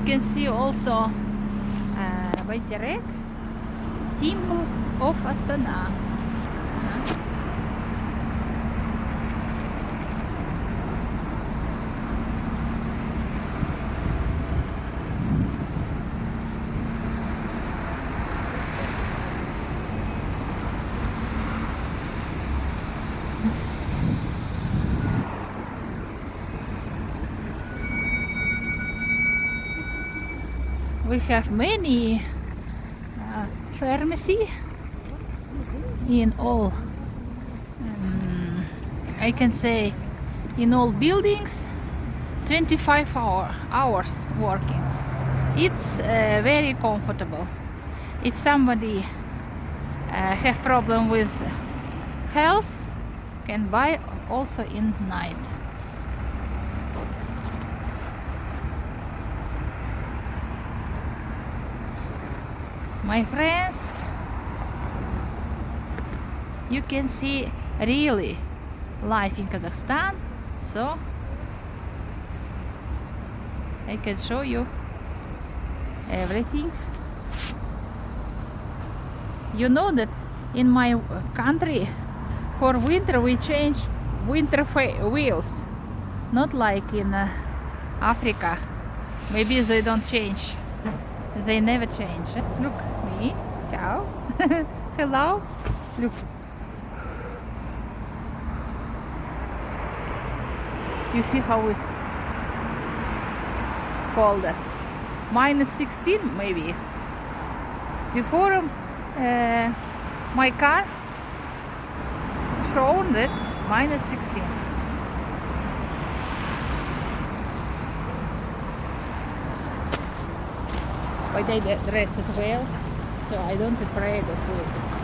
can see also Байтерек, symbol of Astana. We have many pharmacy in all, I can say, in all buildings, 25 hours working. It's very comfortable. If somebody have problem with health, can buy also in night. My friends, you can see really life in Kazakhstan, so I can show you everything. You know that in my country for winter we change winter wheels, not like in Africa. Maybe they don't change. They never change. Look, me. Ciao. Hello. Look. You see how it's cold. -16 maybe. Before my car shown that -16. But I dress it well, so I don't afraid of it.